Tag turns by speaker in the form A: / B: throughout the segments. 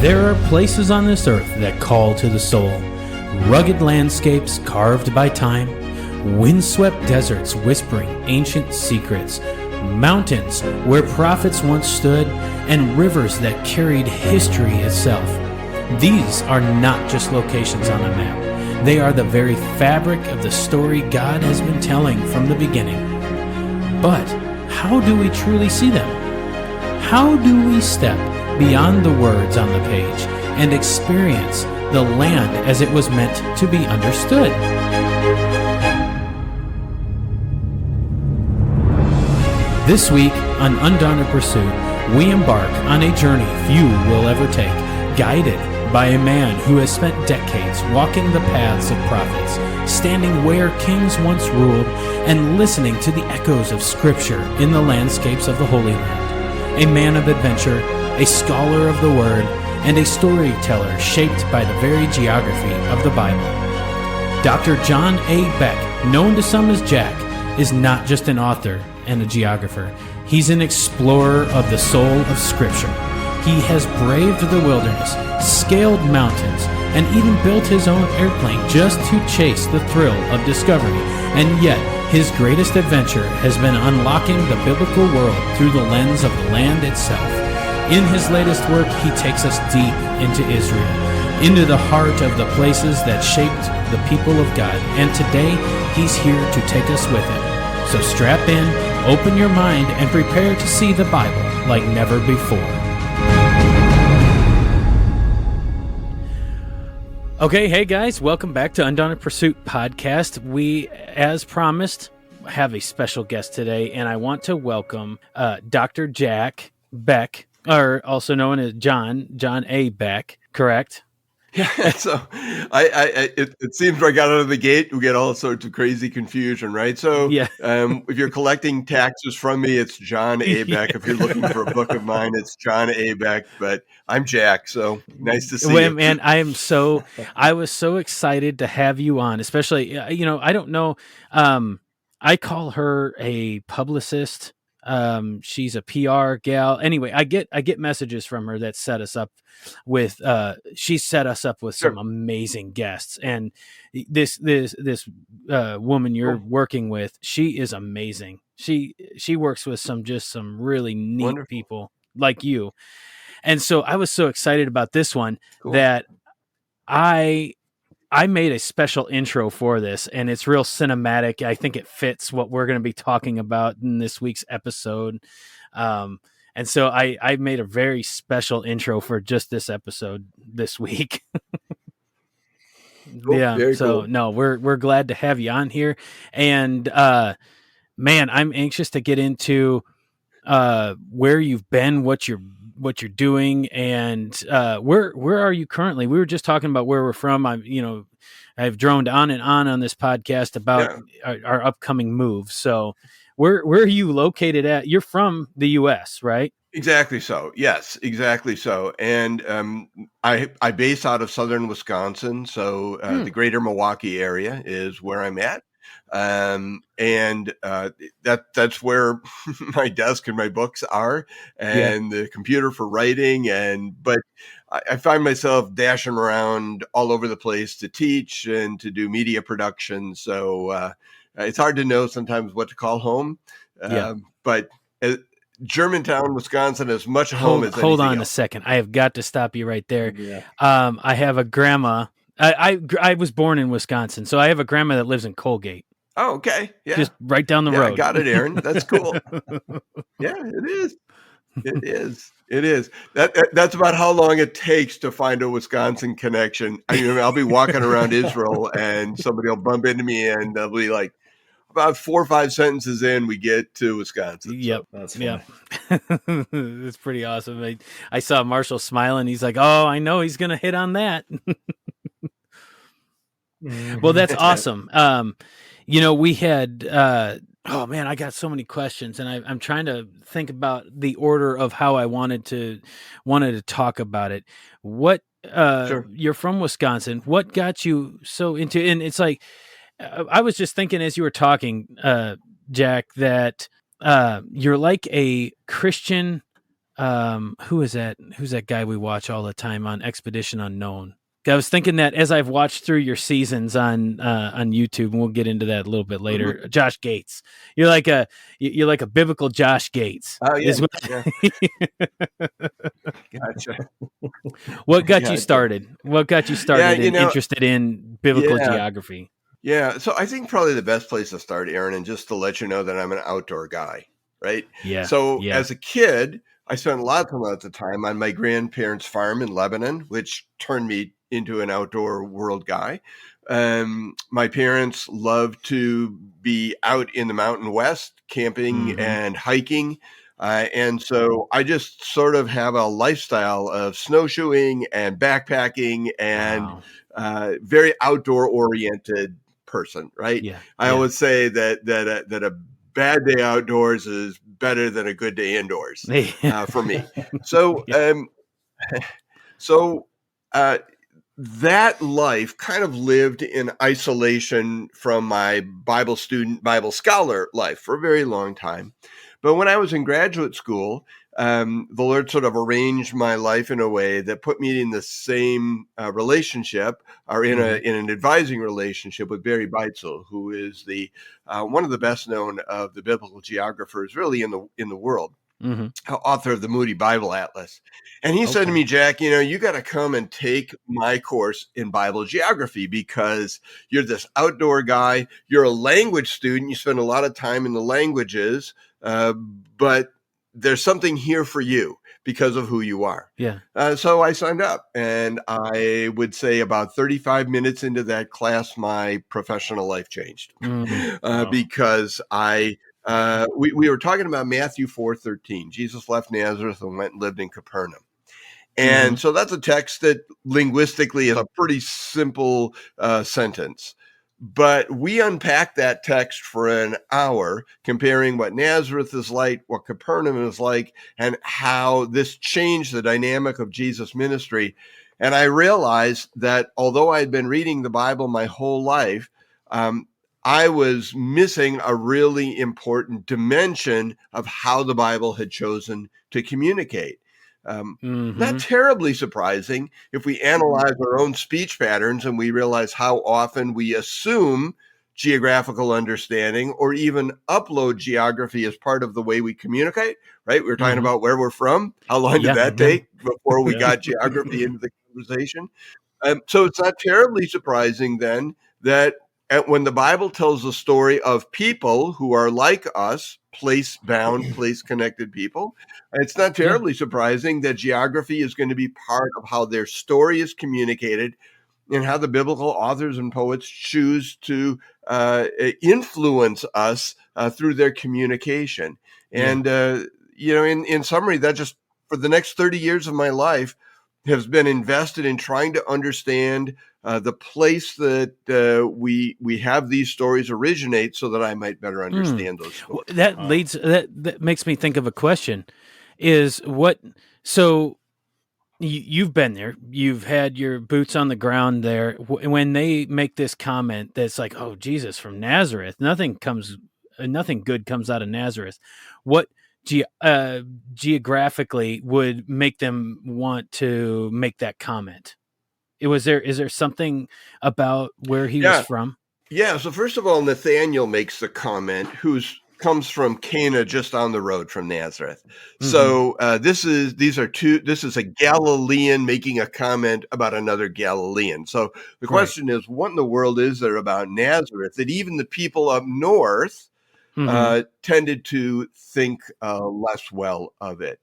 A: There are places on this earth that call to the soul. Rugged landscapes carved by time, windswept deserts whispering ancient secrets, mountains where prophets once stood, and rivers that carried history itself. These are not just locations on a map. They are the very fabric of the story God has been telling from the beginning. But how do we truly see them? How do we step beyond the words on the page and experience the land as it was meant to be understood? This week on Undaunted Pursuit, we embark on a journey few will ever take, guided by a man who has spent decades walking the paths of prophets, standing where kings once ruled, and listening to the echoes of Scripture in the landscapes of the Holy Land. A man of adventure, a scholar of the Word, and a storyteller shaped by the very geography of the Bible. Dr. John A. Beck, known to some as Jack, is not just an author and a geographer. He's an explorer of the soul of Scripture. He has braved the wilderness, scaled mountains, and even built his own airplane just to chase the thrill of discovery. And yet, his greatest adventure has been unlocking the biblical world through the lens of the land itself. In his latest work, he takes us deep into Israel, into the heart of the places that shaped the people of God. And today, he's here to take us with him. So strap in, open your mind, and prepare to see the Bible like never before. Okay, hey guys, welcome back to Undaunted Pursuit Podcast. We, as promised, have a special guest today, and I want to welcome Dr. Jack Beck, or also known as John A. Beck, correct?
B: Yeah, so it seems like out of the gate we get all sorts of crazy confusion, right? So
A: Yeah.
B: If you're collecting taxes from me, it's John A. Beck. If you're looking for a book of mine, it's John A. Beck. But I'm Jack, so nice to see you.
A: Man, I was so excited to have you on, especially, I don't know, I call her a publicist. She's a PR gal. Anyway, I get messages from her that set us up with she set us up with some amazing guests, and this woman you're working with, she is amazing. She works with some really neat
B: Wonderful
A: people like you, and so I was so excited about this one that I made a special intro for this, and it's real cinematic. I think it fits what we're going to be talking about in this week's episode. And so I made a very special intro for just this episode this week. Yeah.
B: Very
A: so
B: cool.
A: No, we're glad to have you on here. And man, I'm anxious to get into where you've been, what you're doing, and where are you currently? We were just talking about where we're from. I've droned on and on this podcast about our upcoming move. So where are you located at? You're from the U.S., right?
B: Exactly so. Yes, exactly so. And I base out of southern Wisconsin, so the greater Milwaukee area is where I'm at. That's where my desk and my books are, and the computer for writing. But I find myself dashing around all over the place to teach and to do media production. So it's hard to know sometimes what to call home. But Germantown, Wisconsin, is much home as anything
A: Hold on
B: else.
A: a second. I have got to stop you right there. Yeah. I have a grandma. I was born in Wisconsin, so I have a grandma that lives in Colgate.
B: Oh, okay. Yeah.
A: Just right down the road.
B: Got it, Aaron. That's cool. Yeah, it is. It is. It is. That's about how long it takes to find a Wisconsin connection. I'll be walking around Israel and somebody will bump into me and they'll be like, about 4 or 5 sentences in, we get to Wisconsin.
A: Yep.
B: So
A: that's funny. It's pretty awesome. I saw Marshall smiling. He's like, oh, I know he's going to hit on that. Well, that's awesome. We had, oh man, I got so many questions, and I'm trying to think about the order of how I wanted to talk about it. What, you're from Wisconsin. What got you so into, and it's like, I was just thinking as you were talking, Jack, that you're like a Christian who is that? Who's that guy we watch all the time on Expedition Unknown? I was thinking that as I've watched through your seasons on YouTube, and we'll get into that a little bit later.
B: Mhm.
A: Josh Gates, you're like a biblical Josh Gates.
B: Oh, yeah,
A: Is what
B: yeah, gotcha.
A: what got you
B: Gotcha.
A: started? What got you
B: Yeah,
A: started and interested in biblical
B: yeah,
A: geography?
B: yeah. So I think probably the best place to start, Aaron, and just to let you know that I'm an outdoor guy, right?
A: Yeah,
B: So
A: yeah.
B: as a kid, I spent a lot of the time on my grandparents' farm in Lebanon, which turned me into an outdoor world guy. My parents loved to be out in the Mountain West, camping
A: Mm-hmm.
B: and hiking. And so I just sort of have a lifestyle of snowshoeing and backpacking and
A: Wow.
B: very outdoor oriented person, right?
A: Yeah,
B: I
A: yeah.
B: always say that a bad day outdoors is better than a good day indoors for me. So
A: Yeah.
B: so uh, that life kind of lived in isolation from my Bible student, Bible scholar life for a very long time. But when I was in graduate school, the Lord sort of arranged my life in a way that put me in the same relationship, or
A: Mm-hmm.
B: in an advising relationship with Barry Beitzel, who is the one of the best known of the biblical geographers, really in the world,
A: Mm-hmm.
B: author of the Moody Bible Atlas. And he said to
A: Okay.
B: me, Jack, you got to come and take my course in Bible geography because you're this outdoor guy. You're a language student. You spend a lot of time in the languages, uh, but there's something here for you because of who you are.
A: Yeah.
B: So I signed up, and I would say about 35 minutes into that class, my professional life changed
A: Wow.
B: because we were talking about Matthew 4:13. Jesus left Nazareth and went and lived in Capernaum.
A: Mm-hmm.
B: And so that's a text that linguistically is a pretty simple sentence. But we unpacked that text for an hour, comparing what Nazareth is like, what Capernaum is like, and how this changed the dynamic of Jesus' ministry. And I realized that although I'd been reading the Bible my whole life, um, I was missing a really important dimension of how the Bible had chosen to communicate. Not
A: Mm-hmm.
B: terribly surprising if we analyze our own speech patterns and we realize how often we assume geographical understanding or even upload geography as part of the way we communicate, right? We were talking
A: Mm-hmm.
B: about where we're from. How long did
A: Yeah.
B: that
A: Yeah.
B: take before we
A: Yeah.
B: got geography into the conversation? So it's not terribly surprising then that when the Bible tells the story of people who are like us, place bound, place connected people, it's not
A: Yeah.
B: terribly surprising that geography is going to be part of how their story is communicated and how the biblical authors and poets choose to influence us through their communication.
A: Yeah.
B: And, in summary, that just for the next 30 years of my life has been invested in trying to understand the place that we have these stories originate so that I might better
A: Mm.
B: understand those stories.
A: That makes me think of a question. Is what so you've been there. You've had your boots on the ground there. When they make this comment that's like, "Oh, Jesus from Nazareth, nothing good comes out of Nazareth." What ge- uh, geographically would make them want to make that comment? Is there something about where he was
B: Yeah,
A: from?
B: Yeah, so first of all, Nathaniel makes the comment, who's comes from Cana, just down the road from Nazareth.
A: Mm-hmm.
B: So this is a Galilean making a comment about another Galilean. So the
A: Right.
B: question is, what in the world is there about Nazareth that even the people up north
A: Mm-hmm.
B: tended to think less well of it?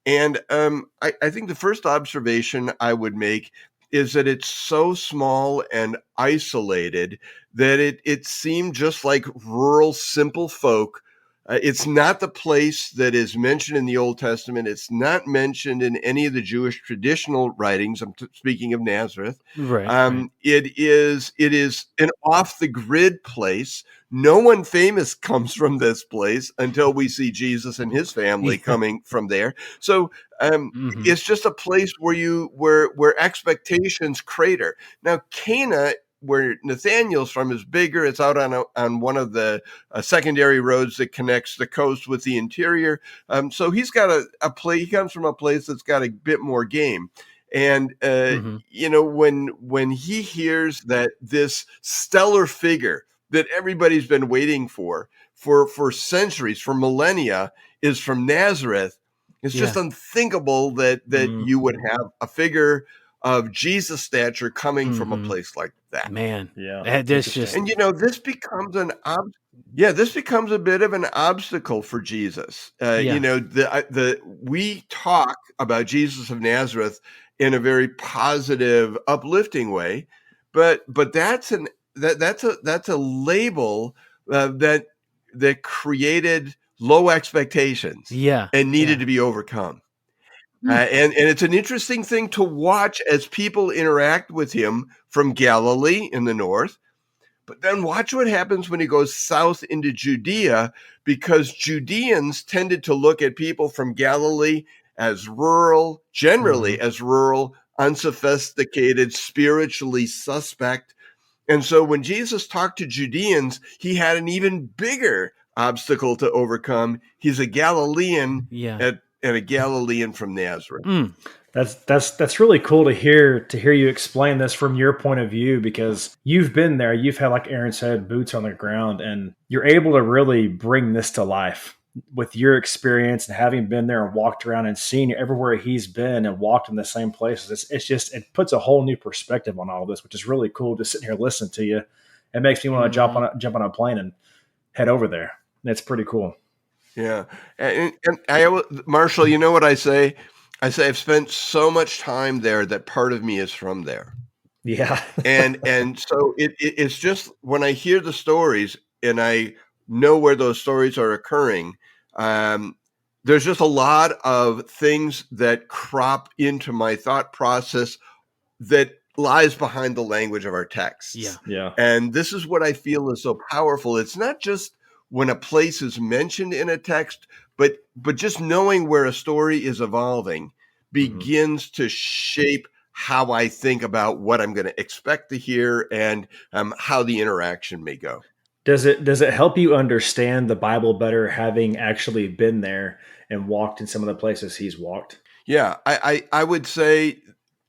B: And I think the first observation I would make is that it's so small and isolated that it seemed just like rural, simple folk. It's not the place that is mentioned in the Old Testament. It's not mentioned in any of the Jewish traditional writings. Speaking of Nazareth.
A: Right. Right.
B: It is an off the grid place. No one famous comes from this place until we see Jesus and his family
A: Yeah.
B: coming from there. So
A: Mm-hmm.
B: it's just a place where expectations crater. Now Cana where Nathaniel's from is bigger. It's out on one of the secondary roads that connects the coast with the interior. So he's got a place. He comes from a place that's got a bit more game. And when he hears that this stellar figure that everybody's been waiting for centuries, for millennia, is from Nazareth, it's just unthinkable that you would have a figure of Jesus' stature coming from a place like that.
A: Man,
C: Yeah,
A: this just,
B: and this becomes this becomes a bit of an obstacle for Jesus. We talk about Jesus of Nazareth in a very positive, uplifting way, but that's a label that created low expectations, and needed to be overcome. And it's an interesting thing to watch as people interact with him from Galilee in the north. But then watch what happens when he goes south into Judea, because Judeans tended to look at people from Galilee as rural, generally as rural, unsophisticated, spiritually suspect. And so when Jesus talked to Judeans, he had an even bigger obstacle to overcome. He's a Galilean and a Galilean from Nazareth.
C: That's really cool to hear you explain this from your point of view, because you've been there. You've had, like Aaron said, boots on the ground, and you're able to really bring this to life with your experience and having been there and walked around and seen everywhere he's been and walked in the same places. It puts a whole new perspective on all of this, which is really cool. Just sitting here listening to you, it makes me want to jump on a plane and head over there. It's pretty cool.
B: Yeah, and Marshall, you know what I say? I say I've spent so much time there that part of me is from there.
C: Yeah.
B: and so it's just when I hear the stories and I know where those stories are occurring, there's just a lot of things that crop into my thought process that lies behind the language of our texts.
C: Yeah.
B: And this is what I feel is so powerful. It's not just when a place is mentioned in a text, but just knowing where a story is evolving begins to shape how I think about what I'm going to expect to hear and how the interaction may go.
C: Does it help you understand the Bible better, having actually been there and walked in some of the places he's walked?
B: Yeah, I would say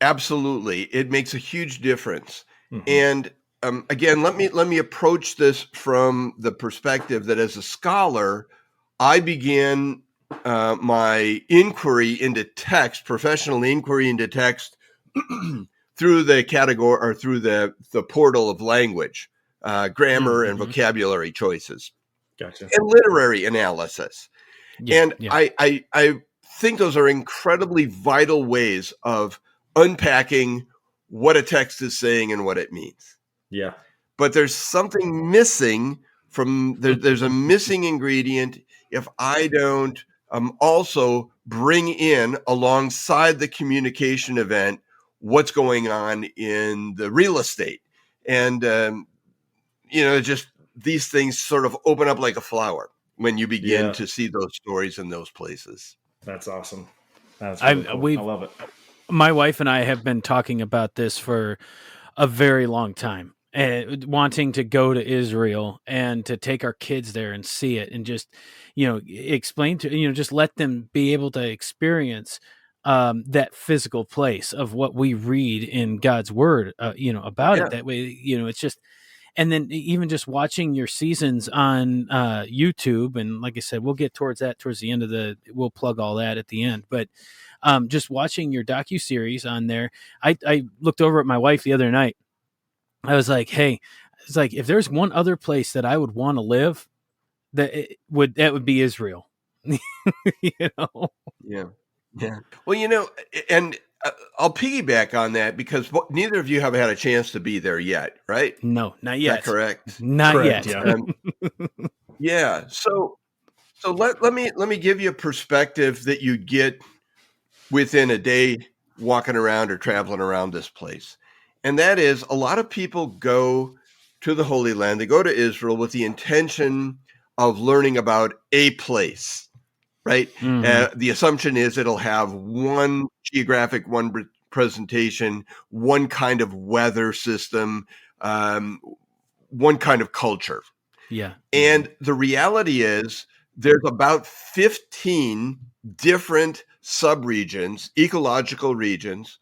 B: absolutely. It makes a huge difference. And again, let me approach this from the perspective that as a scholar, I began my inquiry into text, professional inquiry into text, through the category or through the portal of language, grammar and vocabulary choices,
C: Gotcha,
B: and literary analysis. I think those are incredibly vital ways of unpacking what a text is saying and what it means.
C: Yeah.
B: But there's something missing from there's a missing ingredient if I don't also bring in, alongside the communication event, what's going on in the real estate. And, just these things sort of open up like a flower when you begin to see those stories in those places.
C: That's awesome. That's really cool. I love it.
A: My wife and I have been talking about this for a very long time, wanting to go to Israel and to take our kids there and see it and just, explain to, just let them be able to experience that physical place of what we read in God's word, about it. That way, it's just, and then even just watching your seasons on YouTube. And like I said, we'll get towards the end we'll plug all that at the end, but just watching your docuseries on there. I looked over at my wife the other night. I was like, hey, it's like, if there's one other place that I would want to live, that would be Israel.
B: Yeah. Well, and I'll piggyback on that because neither of you have had a chance to be there yet, right?
A: No, not yet.
B: Is that correct?
A: Not yet.
C: Yeah.
B: Yeah. So let me give you a perspective that you get within a day walking around or traveling around this place. And that is, a lot of people go to the Holy Land, they go to Israel with the intention of learning about a place, right? The assumption is it'll have one geographic, one presentation, one kind of weather system, one kind of culture.
A: Yeah.
B: And the reality is there's about 15 different subregions, ecological regions.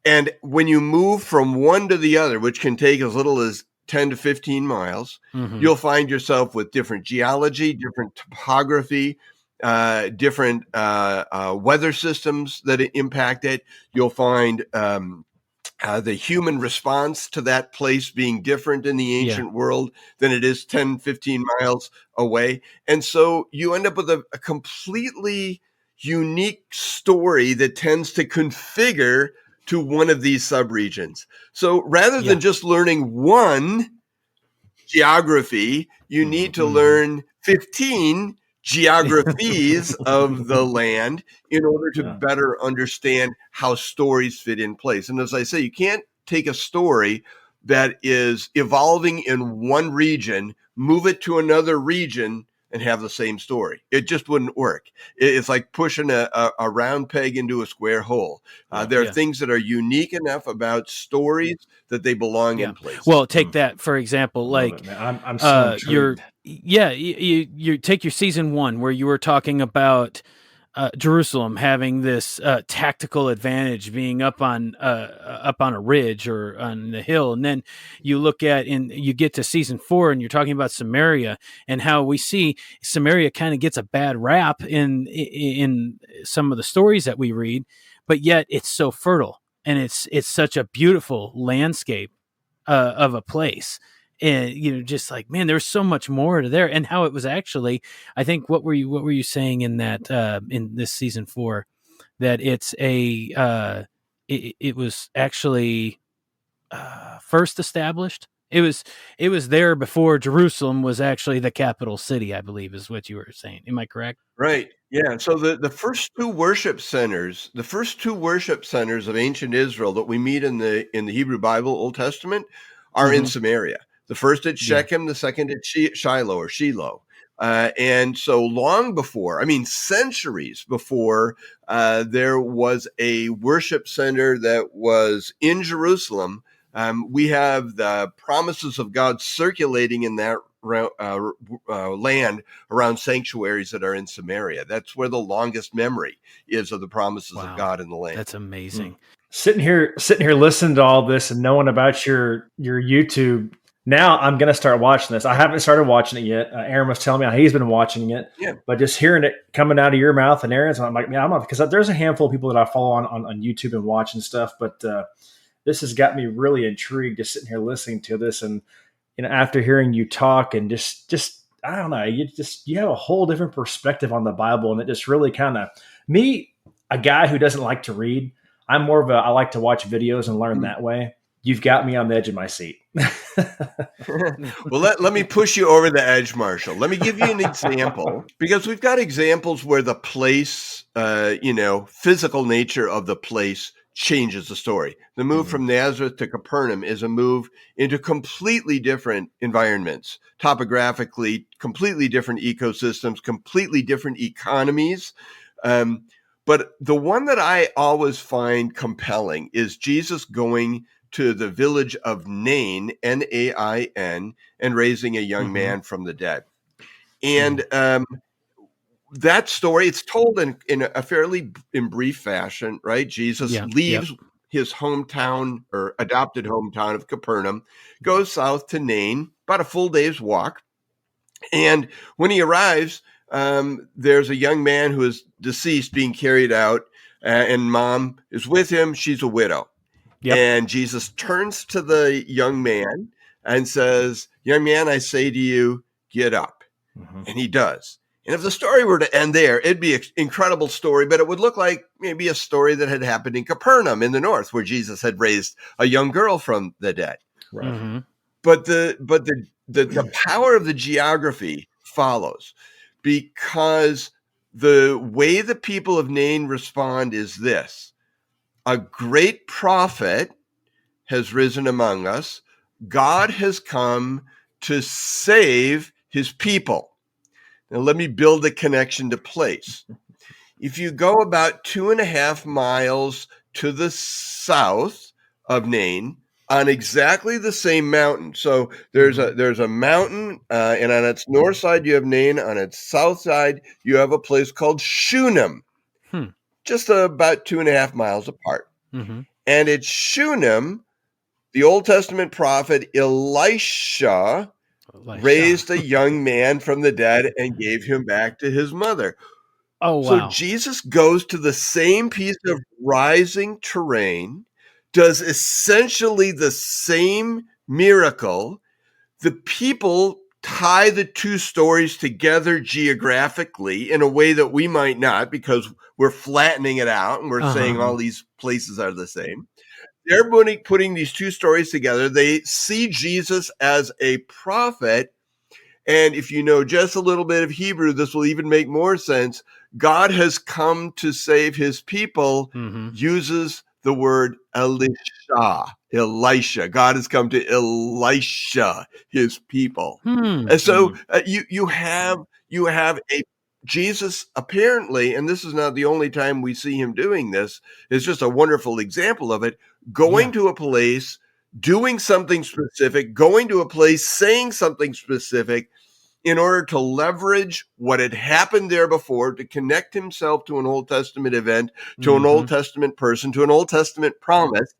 B: And when you move from one to the other, which can take as little as 10 to 15 miles, you'll find yourself with different geology, different topography, different weather systems that impact it. You'll find the human response to that place being different in the ancient world than it is 10, 15 miles away. And so you end up with a completely unique story that tends to configure to one of these subregions. So rather than just learning one geography, you need to learn 15 geographies of the land in order to better understand how stories fit in place. And as I say, you can't take a story that is evolving in one region, move it to another region, and have the same story. It just wouldn't work. It's like pushing a round peg into a square hole. There are things that are unique enough about stories that they belong in places.
A: Well, take that for example. Like,
C: I'm so intrigued.
A: You take your season 1 where you were talking about Jerusalem having this tactical advantage, being up on a ridge or on the hill, and then you look at and you get to season 4, and you're talking about Samaria and how we see Samaria kind of gets a bad rap in some of the stories that we read, but yet it's so fertile and it's such a beautiful landscape of a place. And just like, man, there's so much more to there, and how it was actually. I think what were you saying in that in this season 4, that it's it was actually first established. It was there before Jerusalem was actually the capital city, I believe, is what you were saying. Am I correct?
B: Right. Yeah. So the first two worship centers of ancient Israel that we meet in the Hebrew Bible, Old Testament, are in Samaria. The first at Shechem, the second at Shiloh. And so long before, centuries before, there was a worship center that was in Jerusalem. We have the promises of God circulating in that land around sanctuaries that are in Samaria. That's where the longest memory is of the promises of God in the land.
A: That's amazing.
C: Sitting here listening to all this and knowing about your YouTube. Now I'm going to start watching this. I haven't started watching it yet. Aaron was telling me how he's been watching it, but just hearing it coming out of your mouth and Aaron's, I'm like, man, I'm not, because there's a handful of people that I follow on YouTube and watching stuff, but this has got me really intrigued just sitting here listening to this. And, after hearing you talk and just, I don't know, you have a whole different perspective on the Bible. And it just really kind of, me, a guy who doesn't like to read, I'm more of I like to watch videos and learn that way. You've got me on the edge of my seat.
B: Well, let me push you over the edge, Marshall. Let me give you an example, because we've got examples where the place, physical nature of the place changes the story. The move from Nazareth to Capernaum is a move into completely different environments, topographically, completely different ecosystems, completely different economies. But the one that I always find compelling is Jesus going to the village of Nain, Nain, and raising a young man from the dead. And that story, it's told in a fairly brief fashion, right? Jesus leaves his hometown or adopted hometown of Capernaum, goes south to Nain, about a full day's walk. And when he arrives, there's a young man who is deceased being carried out, and mom is with him. She's a widow. And Jesus turns to the young man and says, young man, I say to you, get up. And he does. And if the story were to end there, it'd be an incredible story, but it would look like maybe a story that had happened in Capernaum in the north, where Jesus had raised a young girl from the dead.
C: Right.
B: But the power of the geography follows, because the way the people of Nain respond is this: a great prophet has risen among us. God has come to save his people. Now, let me build a connection to place. If you go about 2.5 miles to the south of Nain on exactly the same mountain. So there's a mountain, and on its north side you have Nain. On its south side you have a place called Shunem, just about 2.5 miles apart.
A: Mm-hmm.
B: And at Shunem, the Old Testament prophet Elisha raised a young man from the dead and gave him back to his mother.
A: Oh, wow.
B: So Jesus goes to the same piece of rising terrain, does essentially the same miracle. The people tie the two stories together geographically in a way that we might not, because we're flattening it out and we're saying all these places are the same. They're putting these two stories together. They see Jesus as a prophet. And if you know just a little bit of Hebrew, this will even make more sense. God has come to save his people, uses the word Elisha. God has come to Elisha, his people. And so you have a Jesus, apparently, and this is not the only time we see him doing this, it's just a wonderful example of it, going to a place, doing something specific, going to a place, saying something specific, in order to leverage what had happened there before, to connect himself to an Old Testament event, to an Old Testament person, to an Old Testament promise.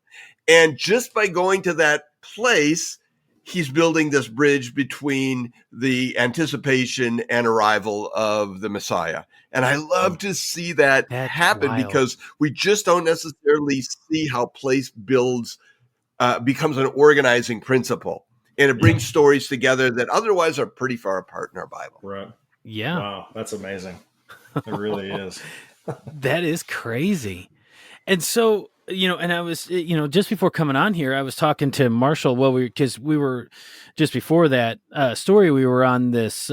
B: And just by going to that place, he's building this bridge between the anticipation and arrival of the Messiah. And I love to see that happen, because we just don't necessarily see how place becomes an organizing principle. And it brings stories together that otherwise are pretty far apart in our Bible.
C: Right.
A: Yeah.
C: Wow, that's amazing. It really is.
A: That is crazy. And so, and I was, just before coming on here, I was talking to Marshall. Well, because we were just before that story, we were on this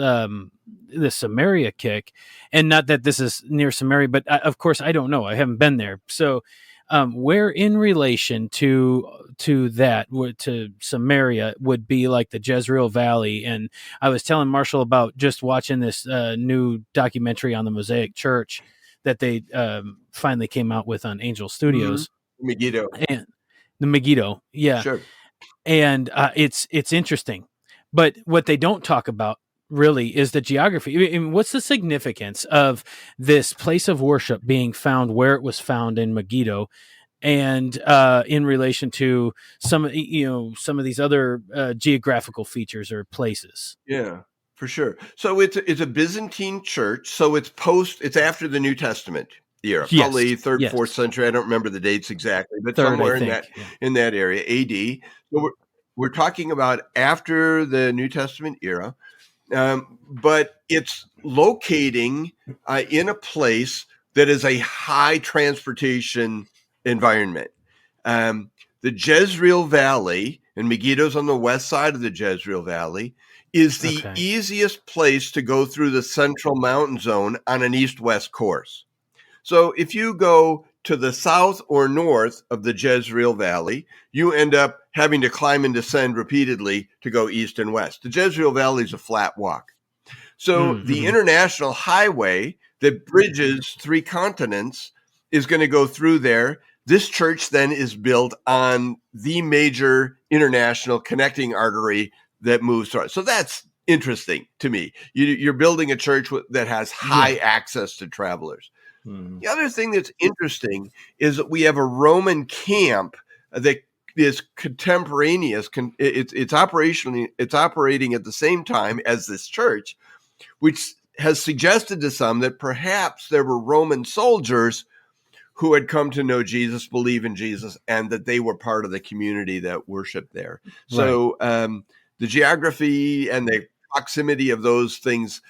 A: Samaria kick, and not that this is near Samaria, but of course I don't know. I haven't been there. So, where in relation to that, to Samaria, would be like the Jezreel Valley? And I was telling Marshall about just watching this new documentary on the Mosaic Church that they finally came out with on Angel Studios.
B: Megiddo.
A: And the Megiddo, yeah.
B: Sure.
A: And it's interesting. But what they don't talk about really is the geography. I mean, what's the significance of this place of worship being found where it was found in Megiddo, and in relation to some of these other geographical features or places?
B: Yeah, for sure. So it's a Byzantine church. So it's after the New Testament era, probably third, fourth century. I don't remember the dates exactly, but
A: Third,
B: somewhere in that area, AD. So we're talking about after the New Testament era, but it's locating in a place that is a high transportation environment. The Jezreel Valley, and Megiddo's on the west side of the Jezreel Valley, is the easiest place to go through the central mountain zone on an east-west course. So if you go to the south or north of the Jezreel Valley, you end up having to climb and descend repeatedly to go east and west. The Jezreel Valley is a flat walk. So the international highway that bridges 3 continents is going to go through there. This church then is built on the major international connecting artery that moves through. So that's interesting to me. You're building a church that has high access to travelers. The other thing that's interesting is that we have a Roman camp that is contemporaneous. It's operating at the same time as this church, which has suggested to some that perhaps there were Roman soldiers who had come to know Jesus, believe in Jesus, and that they were part of the community that worshiped there. So the geography and the proximity of those things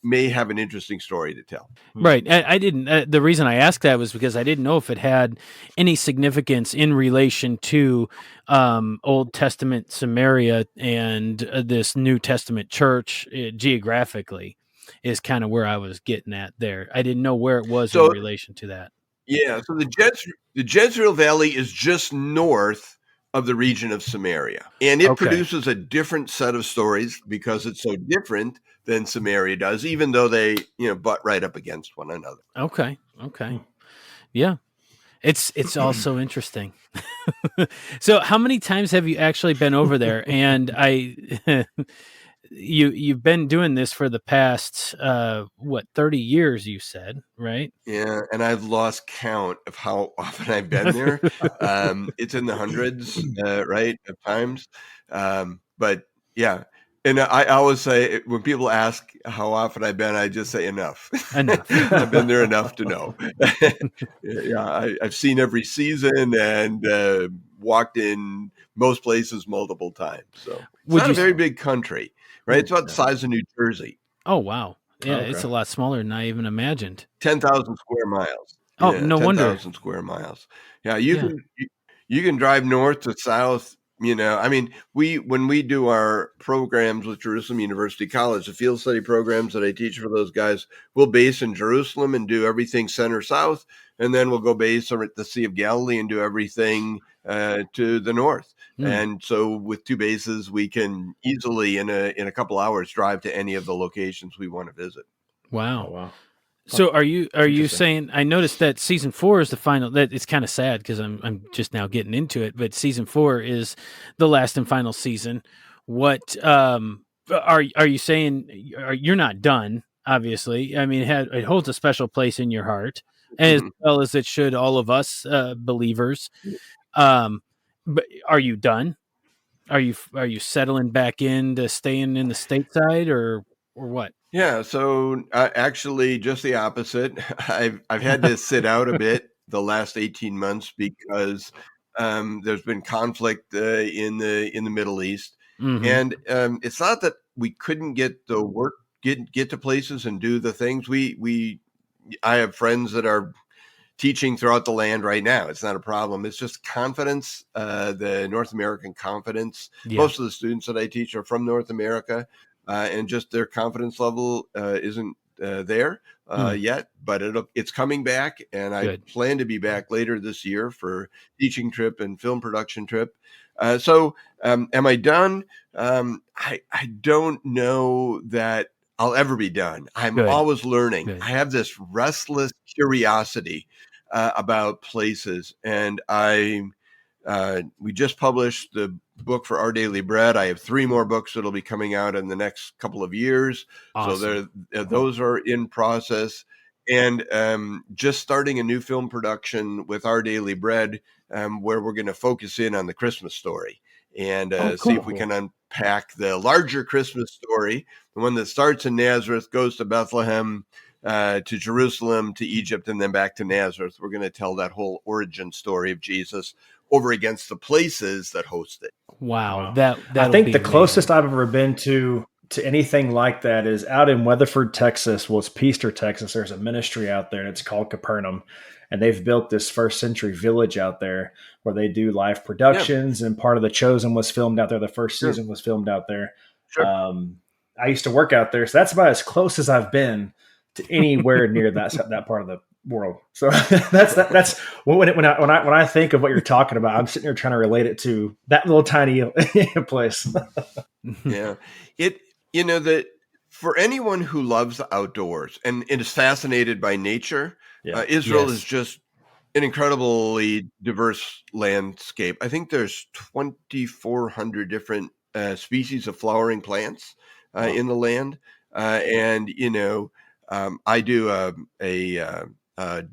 B: may have an interesting story to tell.
A: Right. I didn't. The reason I asked that was because I didn't know if it had any significance in relation to Old Testament Samaria and this New Testament church geographically. Is kind of where I was getting at there. I didn't know where it was in relation to that.
B: Yeah. So the Jezreel Valley is just north of the region of Samaria, and it produces a different set of stories because it's so different than Samaria does, even though they butt right up against one another.
A: Okay. Yeah. It's also interesting. So how many times have you actually been over there? And you've been doing this for the past 30 years, you said, right?
B: Yeah, and I've lost count of how often I've been there. It's in the hundreds, right, of times. But yeah, and I always say when people ask how often I've been, I just say enough.
A: Enough.
B: I've been there enough to know. Yeah, I've seen every season and walked in most places multiple times. So it's
A: Would
B: not a
A: you
B: very big country, right? It's about the size of New Jersey.
A: Oh, wow. Yeah, it's a
C: Okay.
A: lot smaller than I even imagined.
B: 10,000 square miles.
A: Oh,
B: Yeah,
A: no wonder.
B: 10,000 square miles. Yeah,
A: Yeah.
B: you can drive north to south, I mean, when we do our programs with Jerusalem University College, the field study programs that I teach for those guys, we'll base in Jerusalem and do everything center south, and then we'll go base at the Sea of Galilee and do everything to the north.
A: Mm,
B: And so with two bases, we can easily in a couple hours drive to any of the locations we want to visit.
C: Oh
A: wow.
C: wow. Huh.
A: So are you
C: Interesting.
A: saying, I noticed that season 4 is the final, that it's kind of sad because I'm just now getting into it, but season 4 is the last and final season. What are you saying, you're not done, obviously. I mean, it holds a special place in your heart, as
B: Mhm.
A: well as it should all of us believers. Um but are you done? Are you settling back into staying in the stateside, or what?
B: Yeah, so actually, just the opposite. I've had to sit out a bit the last 18 months because there's been conflict in the Middle East,
A: Mhm.
B: and it's not that we couldn't get the work get to places and do the things we. I have friends that are teaching throughout the land right now. It's not a problem. It's just confidence, the North American confidence.
A: Yeah.
B: Most of the students that I teach are from North America, and just their confidence level isn't there
A: Mm,
B: yet, but it's coming back. And I
A: good.
B: plan to be back later this year for teaching trip and film production trip. So am I done? I don't know that I'll ever be done. I'm
A: Good.
B: always learning. I
A: Good.
B: have this restless curiosity about places, and we just published the book for Our Daily Bread. I have three more books that'll be coming out in the next couple of years, so
A: Awesome.
B: those are in process. And just starting a new film production with Our Daily Bread, where we're going to focus in on the Christmas story and
C: Oh,
B: see if we
C: cool.
B: can unpack the larger Christmas story, the one that starts in Nazareth, goes to Bethlehem, to Jerusalem, to Egypt, and then back to Nazareth. We're going to tell that whole origin story of Jesus over against the places that host it.
A: Wow.
C: Wow. I
A: That'll
C: think
A: be
C: the closest
A: amazing.
C: I've ever been to anything like that is out in Weatherford, Texas. Well, it's Peaster, Texas. There's a ministry out there, and it's called Capernaum. And they've built this first century village out there where they do live
B: Yeah,
C: productions. And part of The Chosen was filmed out there. The first
B: sure,
C: season was filmed out there.
B: sure.
C: I used to work out there, so that's about as close as I've been to anywhere near that part of the world. So that's when I think of what you're talking about, I'm sitting here trying to relate it to that little tiny place.
B: Yeah, it that for anyone who loves the outdoors and is fascinated by nature,
C: Yeah.
B: Israel is
A: Yes.
B: just an incredibly diverse landscape. I think there's 2,400 different species of flowering plants
C: Wow.
B: in the land, and I do a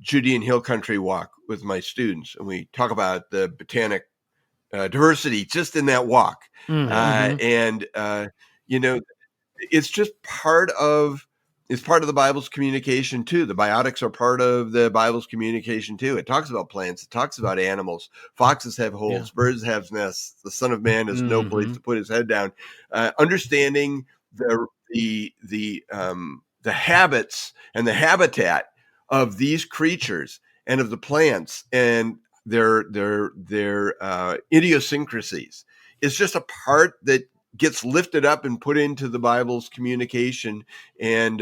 B: Judean Hill Country walk with my students, and we talk about the botanic diversity just in that walk,
C: Yeah.
A: Mm-hmm.
B: and you know it's just part of the Bible's communication too. The biotics are part of the Bible's communication too. It talks about plants, it talks about animals. Foxes have
A: Yeah.
B: holes, birds have nests. The Son of Man has no place
A: Mm-hmm.
B: to put his head down. Understanding the habits and the habitat of these creatures and of the plants and their idiosyncrasies is just a part that gets lifted up and put into the Bible's communication. And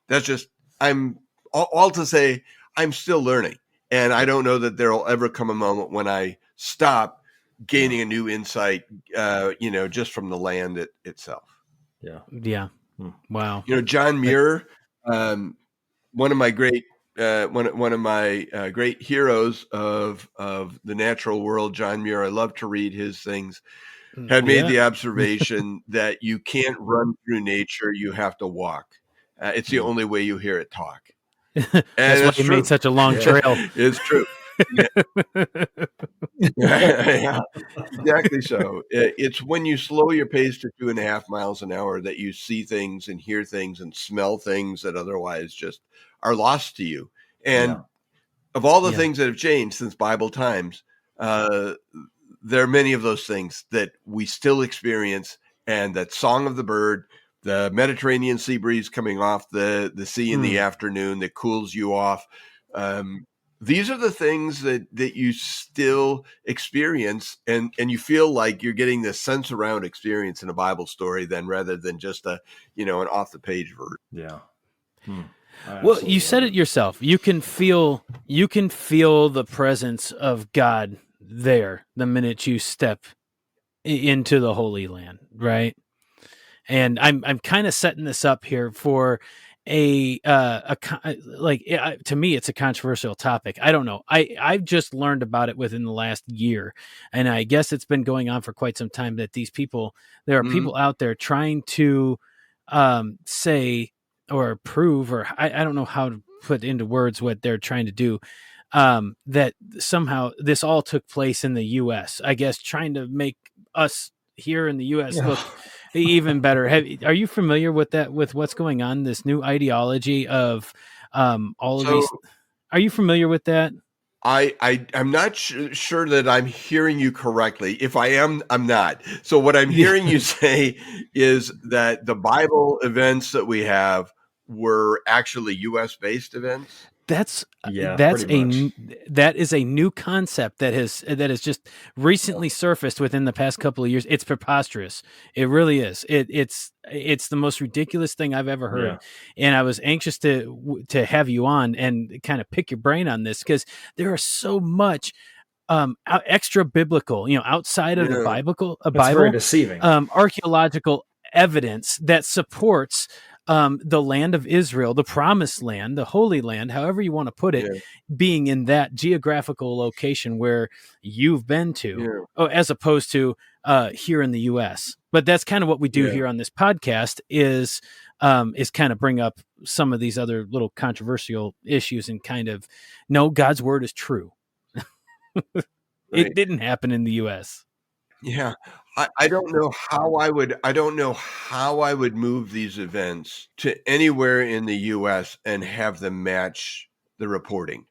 B: that's just, I'm all to say, I'm still learning. And I
C: Yeah.
B: don't know that there'll ever come a moment when I stop
C: Yeah.
B: gaining a new insight, just from the land itself.
C: Yeah.
A: Yeah.
C: Hmm.
A: Wow.
B: John
A: That,
B: Muir, um, one of my great one of my great heroes of the natural world, John Muir. I love to read his things. Had made
A: Yeah.
B: the observation that you can't run through nature; you have to walk. It's the only way you hear it talk, and
A: That's why
B: it's
A: he made
B: true.
A: such a long trail.
B: It's true. Yeah, exactly. So it's when you slow your pace to 2.5 miles an hour that you see things and hear things and smell things that otherwise just are lost to you. And
C: Yeah.
B: of all the
A: Yeah.
B: things that have changed since Bible times, there are many of those things that we still experience. And that song of the bird, the Mediterranean sea breeze coming off the sea in the afternoon that cools you off. These are the things that you still experience, and you feel like you're getting this sense around experience in a Bible story, then rather than just an off the page version.
C: Yeah. I
A: Well, you
C: absolutely
A: said
C: love
A: it yourself. You can feel the presence of God there the minute you step into the Holy Land, right? And I'm kind of setting this up here for to me it's a controversial topic. I don't know. I've just learned about it within the last year, and I guess it's been going on for quite some time that there are people out there trying to say or prove, or I don't know how to put into words what they're trying to do, that somehow this all took place in the US, I guess, trying to make us here in the US look even better. Are you familiar with that, with what's going on, this new ideology of all of
B: So
A: these? Are you familiar with that?
B: I'm not sure that I'm hearing you correctly. If I am, I'm not. So what I'm hearing you say is that the Bible events that we have were actually U.S. based events.
A: That's
C: Yeah,
A: that's
C: pretty much.
A: that is a new concept that has just recently surfaced within the past couple of years. It's preposterous. It really is. It's the most ridiculous thing I've ever heard, and I was anxious to have you on and kind of pick your brain on this, because there are so much extra biblical, outside of the
B: Yeah.
C: That's very
A: Bible,
C: deceiving.
A: archaeological evidence that supports the land of Israel, the promised land, the Holy Land, however you want to put it,
B: Yeah.
A: being in that geographical location where you've been to,
B: Yeah.
A: as opposed to here in the U.S. But that's kind of what we do
B: Yeah.
A: here on this podcast is kind of bring up some of these other little controversial issues and kind of, no, God's word is true.
B: Right.
A: It didn't happen in the U.S.
B: Yeah. I don't know how I would move these events to anywhere in the US and have them match the reporting.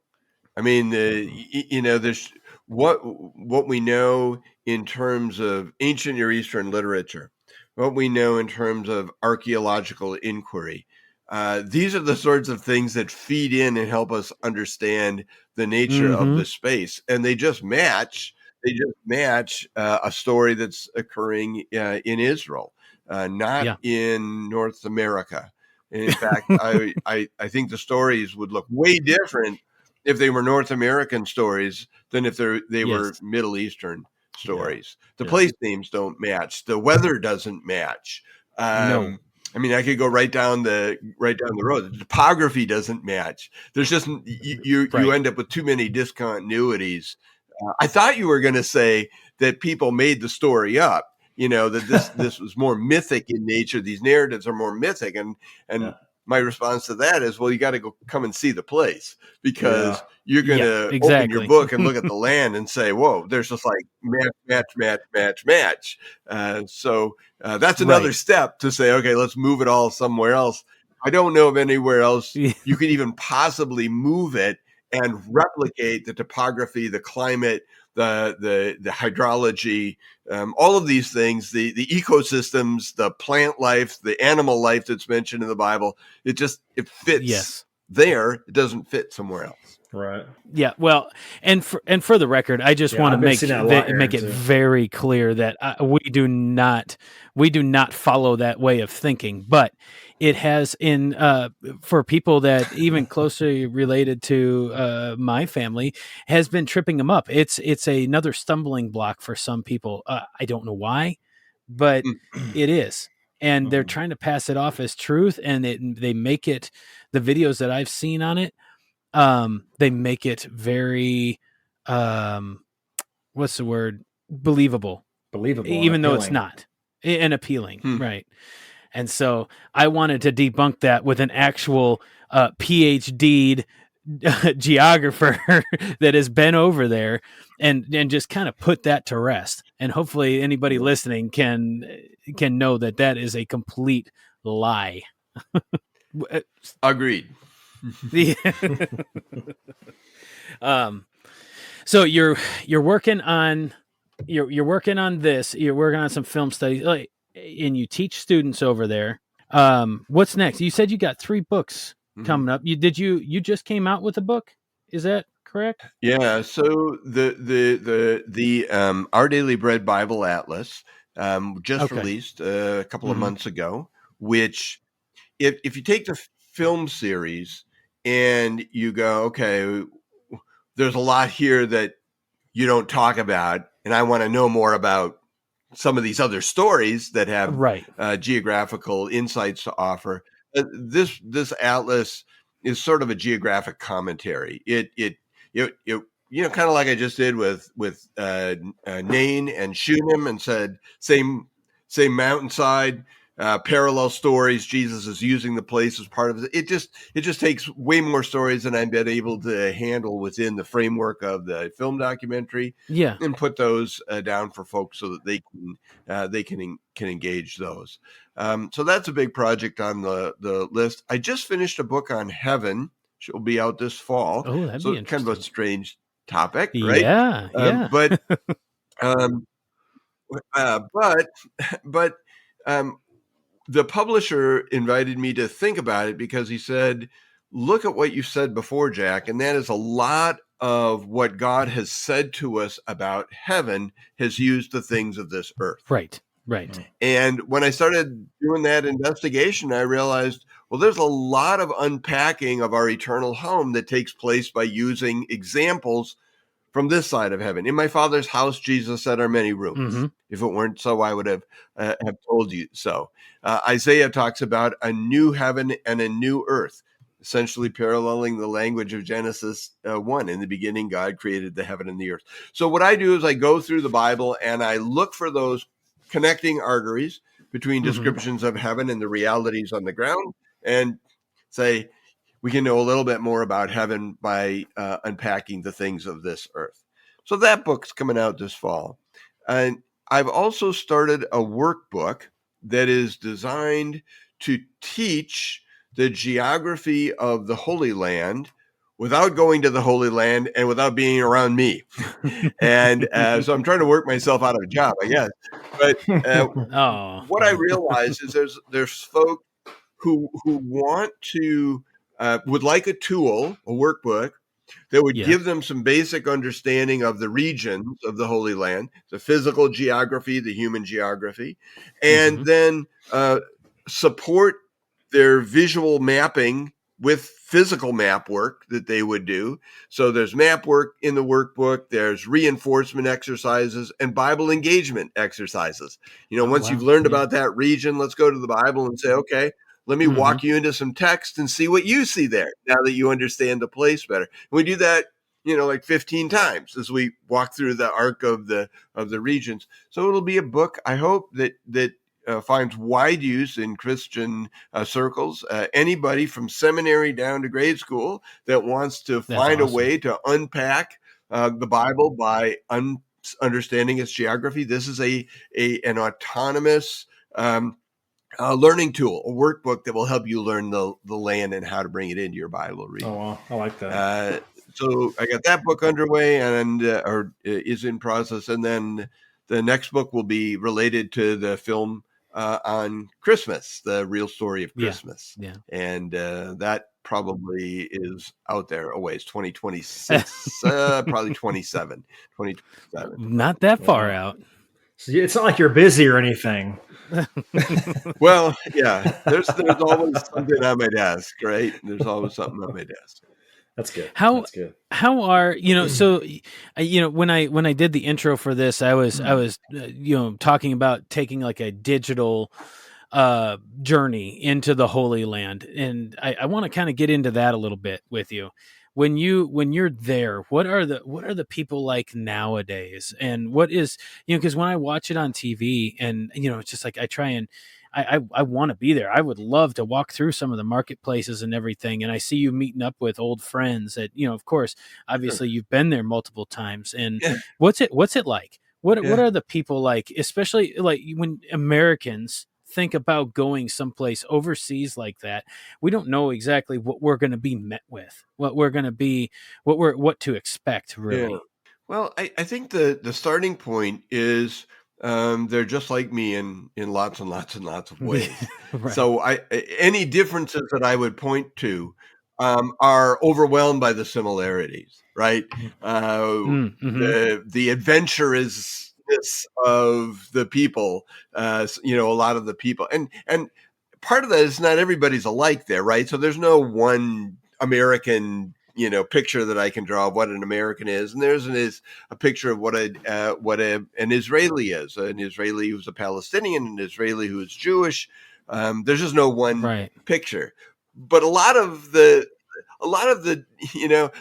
B: I mean, there's what we know in terms of ancient Near Eastern literature, what we know in terms of archaeological inquiry. These are the sorts of things that feed in and help us understand the nature of the space, and they just match. A story that's occurring in Israel, not in North America. And in fact, I think the stories would look way different if they were North American stories than if they were Middle Eastern stories. The place names don't match. The weather doesn't match.
A: No.
B: I mean, I could go right down the road. The topography doesn't match. There's just you end up with too many discontinuities. I thought you were going to say that people made the story up. That this was more mythic in nature. These narratives are more mythic, and my response to that is, well, you got to come and see the place, because you're going to open your book and look at the land and say, whoa, there's just like match. So that's another step to say, okay, let's move it all somewhere else. I don't know of anywhere else you could even possibly move it and replicate the topography, the climate, the hydrology, all of these things, the ecosystems, the plant life, the animal life that's mentioned in the Bible. It fits there. It doesn't fit somewhere else.
C: Right.
A: Yeah. Well, and for the record, I just want to make it very clear that we do not follow that way of thinking, but it has for people that even closely related to my family has been tripping them up. It's another stumbling block for some people. I don't know why, but it is. And they're trying to pass it off as truth, and they make it, the videos that I've seen on it, they make it very, what's the word? Believable,
C: Believable and
A: even though it's
C: appealing.
A: not, and appealing.
B: Hmm.
A: Right. And so I wanted to debunk that with an actual PhD geographer that has been over there and just kind of put that to rest. And hopefully anybody listening can know that that is a complete lie.
B: Agreed.
A: So you're working on you're working on this. You're working on some film studies, and you teach students over there. What's next? You said you got 3 books coming up. You just came out with a book? Is that correct?
B: Yeah. So the Our Daily Bread Bible Atlas just released a couple of months ago. Which, if you take the film series and you go, okay, there's a lot here that you don't talk about, and I want to know more about some of these other stories that have geographical insights to offer. This atlas is sort of a geographic commentary. It kind of like I just did with Nain and Shunem, and said same mountainside. Parallel stories. Jesus is using the place as part of it. It just takes way more stories than I've been able to handle within the framework of the film documentary.
A: Yeah,
B: and put those down for folks so that they can engage those. So that's a big project on the list. I just finished a book on heaven. She'll be out this fall.
A: Oh, that'd
B: so
A: be interesting.
B: Kind of a strange topic, right?
A: Yeah.
B: But the publisher invited me to think about it because he said, look at what you said before, Jack, and that is a lot of what God has said to us about heaven has used the things of this earth.
A: Right.
B: And when I started doing that investigation, I realized, well, there's a lot of unpacking of our eternal home that takes place by using examples from this side of heaven. In my Father's house, Jesus said, are many rooms. If it weren't so, I would have told you so. Isaiah talks about a new heaven and a new earth, essentially paralleling the language of Genesis 1. In the beginning, God created the heaven and the earth. So what I do is I go through the Bible and I look for those connecting arteries between descriptions of heaven and the realities on the ground, and say, we can know a little bit more about heaven by unpacking the things of this earth. So that book's coming out this fall. And I've also started a workbook that is designed to teach the geography of the Holy Land without going to the Holy Land and without being around me. And so I'm trying to work myself out of a job, I guess. But what I realize is there's folk who want to would like a tool, a workbook, that would give them some basic understanding of the regions of the Holy Land, the physical geography, the human geography, and then support their visual mapping with physical map work that they would do. So there's map work in the workbook, there's reinforcement exercises and Bible engagement exercises. Once you've learned about that region, let's go to the Bible and say, okay, let me walk you into some text and see what you see there now that you understand the place better. And we do that, like 15 times as we walk through the arc of the regions. So it'll be a book, I hope, that finds wide use in Christian circles. Anybody from seminary down to grade school that wants to find a way to unpack the Bible by understanding its geography. This is an autonomous learning tool, a workbook that will help you learn the land and how to bring it into your Bible reading.
C: Oh, wow. I like that.
B: So I got that book underway and is in process. And then the next book will be related to the film on Christmas, the real story of Christmas.
A: Yeah.
B: And that probably is out there a ways, 2026, probably 2027.
A: Not that far out.
C: So it's not like you're busy or anything.
B: Well, yeah, there's always something on my desk, right? There's always something on my desk.
C: That's good.
A: How are so when I did the intro for this, I was talking about taking like a digital journey into the Holy Land, and I want to kind of get into that a little bit with you. when you're there, what are the people like nowadays? And what is, because when I watch it on TV, and it's just like I try and I want to be there. I would love to walk through some of the marketplaces and everything. And I see you meeting up with old friends that, of course, obviously you've been there multiple times. And
B: Yeah.
A: what's it like? What
B: Yeah.
A: are the people like, especially like when Americans think about going someplace overseas like that? We don't know exactly what we're going to be met with, what we're going to be, what to expect, really.
B: Yeah. Well, I think the starting point is they're just like me in lots and lots and lots of ways.
A: Right.
B: So any differences that I would point to are overwhelmed by the similarities, right?
A: Mm-hmm.
B: The adventurousness of the people, a lot of the people, and part of that is not everybody's alike there, right? So there's no one American picture that I can draw of what an American is, and there's a picture of what an Israeli is, an Israeli who's a Palestinian, an Israeli who is Jewish. There's just no one
A: Right.
B: picture, but a lot of the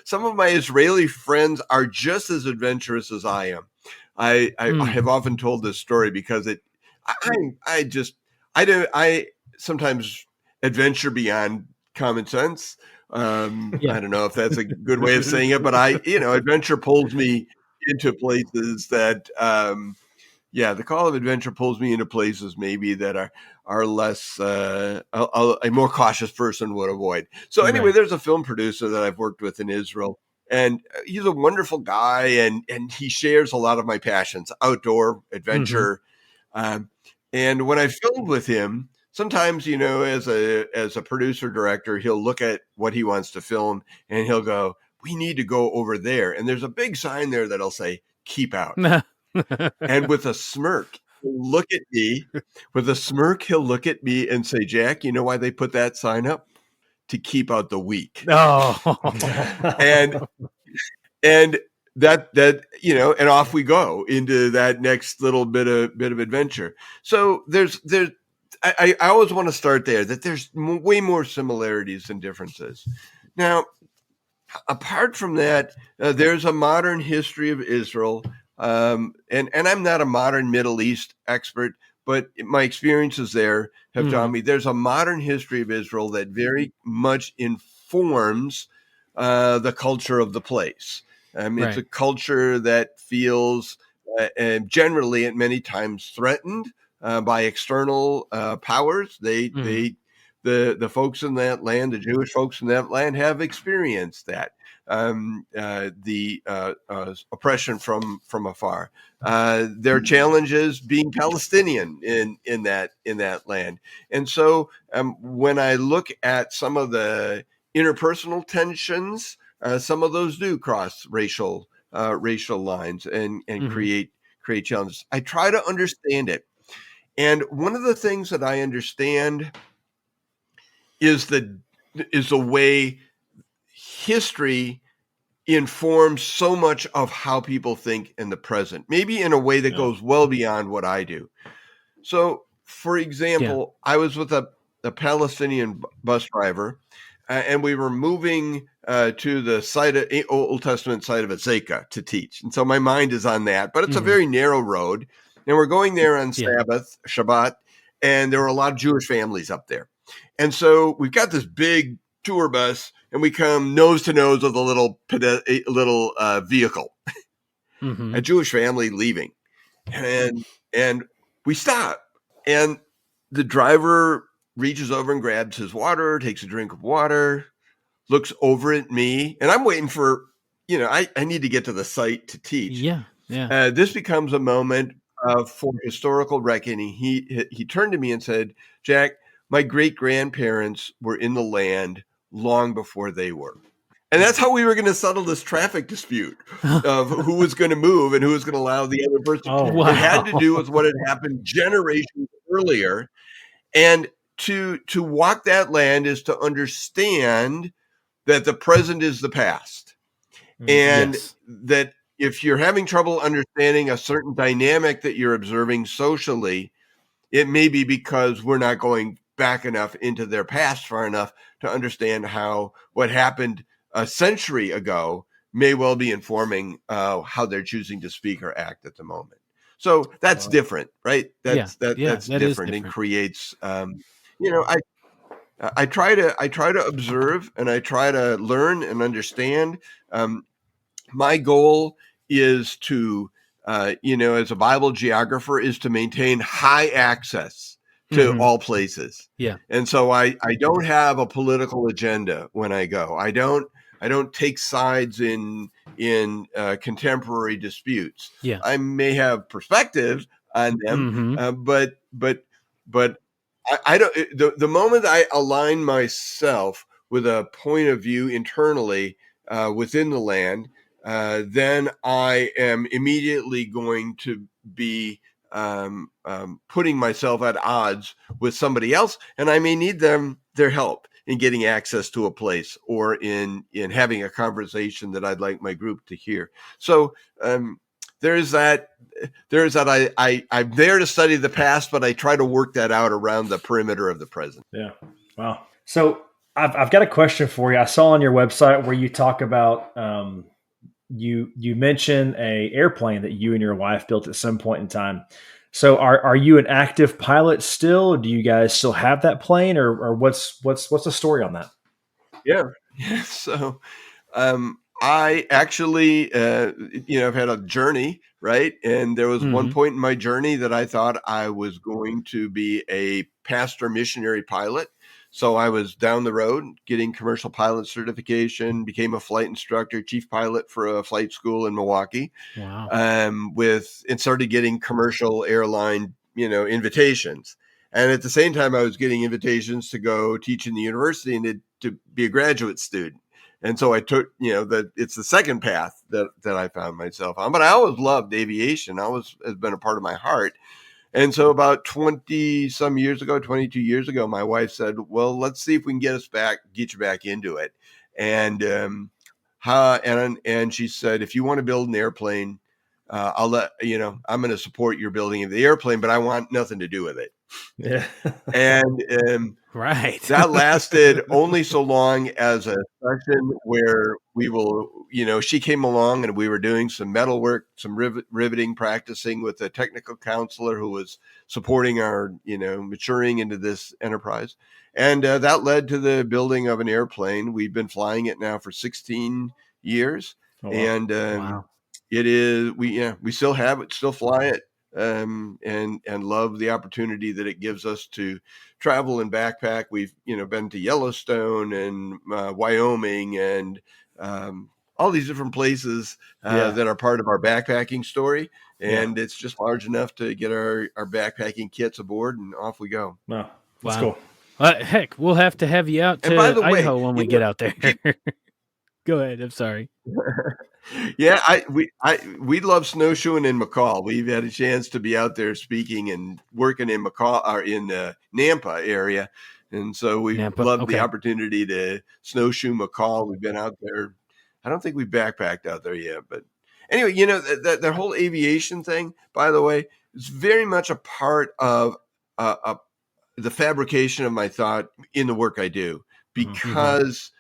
B: some of my Israeli friends are just as adventurous as I am. I have often told this story because I sometimes adventure beyond common sense.
A: Yeah.
B: I don't know if that's a good way of saying it, but adventure pulls me into places that, the call of adventure pulls me into places maybe that are less, a more cautious person would avoid. So anyway,
A: Right.
B: there's a film producer that I've worked with in Israel, and he's a wonderful guy, and he shares a lot of my passions: outdoor adventure. And when I filmed with him, sometimes, as a producer director, he'll look at what he wants to film and he'll go, "We need to go over there." And there's a big sign there that'll say, "Keep out." And with a smirk, he'll look at me. With a smirk, he'll look at me and say, "Jack, you know why they put that sign up? To keep out the weak."
A: Oh.
B: And and that and off we go into that next little bit of adventure. So I always want to start there, that there's way more similarities than differences. Now, apart from that, there's a modern history of Israel, and I'm not a modern Middle East expert, but my experiences there have taught me there's a modern history of Israel that very much informs the culture of the place. It's
A: Right.
B: a culture that feels generally at many times threatened by external powers. The folks in that land, the Jewish folks in that land, have experienced that the oppression from afar. Their challenges being Palestinian in that land, and so when I look at some of the interpersonal tensions, some of those do cross racial lines and create challenges. I try to understand it, and one of the things that I understand is the way history informs so much of how people think in the present, maybe in a way that goes well beyond what I do. So, for example, I was with a Palestinian bus driver, and we were moving to the site of Old Testament site of Azekah to teach. And so my mind is on that, but it's a very narrow road. And we're going there on Sabbath, Shabbat, and there were a lot of Jewish families up there. And so we've got this big tour bus, and we come nose to nose with a little vehicle, a Jewish family leaving, and we stop, and the driver reaches over and grabs his water, takes a drink of water, looks over at me, and I'm waiting for, I need to get to the site to teach.
A: Yeah.
B: This becomes a moment for historical reckoning. He turned to me and said, "Jack, my great grandparents were in the land long before they were." And that's how we were going to settle this traffic dispute of who was going to move and who was going to allow the other person.
C: Wow.
B: It had to do with what had happened generations earlier. And to walk that land is to understand that the present is the past. And that if you're having trouble understanding a certain dynamic that you're observing socially, it may be because we're not going back enough into their past far enough to understand how what happened a century ago may well be informing how they're choosing to speak or act at the moment. So that's different, right?
A: Yeah.
B: That's
A: That is
B: different and
A: different.
B: creates, you know, I try to observe and I try to learn and understand. My goal is to, as a Bible geographer, is to maintain high access to all places.
A: Yeah.
B: And so I don't have a political agenda when I go. I don't take sides in contemporary disputes.
A: Yeah.
B: I may have perspectives on them, but I don't. The moment I align myself with a point of view internally within the land, then I am immediately going to be putting myself at odds with somebody else, and I may need their help in getting access to a place or in having a conversation that I'd like my group to hear. So there's that. I'm there to study the past, but I try to work that out around the perimeter of the present.
C: Yeah. Wow. So I've got a question for you. I saw on your website where you talk about you mentioned a airplane that you and your wife built at some point in time. So are you an active pilot still? Do you guys still have that plane, or what's the story on that?
B: Yeah. So I actually, I've had a journey, right? And there was one point in my journey that I thought I was going to be a pastor missionary pilot. So I was down the road getting commercial pilot certification, became a flight instructor, chief pilot for a flight school in Milwaukee.
A: Wow.
B: And started getting commercial airline, invitations. And at the same time, I was getting invitations to go teach in the university and to be a graduate student. And so I took, it's the second path that I found myself on. But I always loved aviation. Has been a part of my heart. And so about 22 years ago, my wife said, well, let's see if we can get you back into it. And she said, if you want to build an airplane, I'm going to support your building of the airplane, but I want nothing to do with it.
C: Yeah.
B: And
A: Right.
B: that lasted only so long as a session where she came along and we were doing some metal work, some riveting, practicing with a technical counselor who was supporting our, maturing into this enterprise. And that led to the building of an airplane. We've been flying it now for 16 years.
C: Oh, wow.
B: And
A: Wow.
B: it is, we still have it, still fly it. And love the opportunity that it gives us to travel and backpack. We've been to Yellowstone and Wyoming and all these different places that are part of our backpacking story. And it's just large enough to get our backpacking kits aboard and off we go.
C: Wow. That's
A: Wow.
C: cool.
A: Heck, we'll have to have you out to Idaho when we get out there. Go ahead. I'm sorry.
B: Yeah, we love snowshoeing in McCall. We've had a chance to be out there speaking and working in McCall or in the Nampa area, and so we loved the opportunity to snowshoe McCall. We've been out there. I don't think we backpacked out there yet, but anyway, that whole aviation thing, by the way, is very much a part of the fabrication of my thought in the work I do, because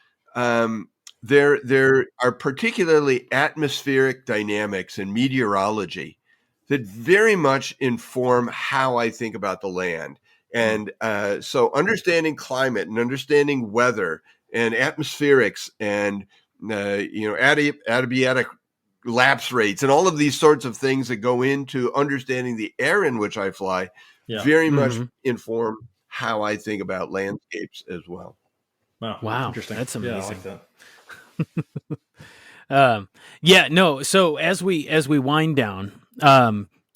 B: there are particularly atmospheric dynamics and meteorology that very much inform how I think about the land. And so understanding climate and understanding weather and atmospherics and adiabatic lapse rates and all of these sorts of things that go into understanding the air in which I fly very much inform how I think about landscapes as well.
C: Wow. Interesting.
A: That's amazing.
C: Yeah, I like
A: that. So as we wind down,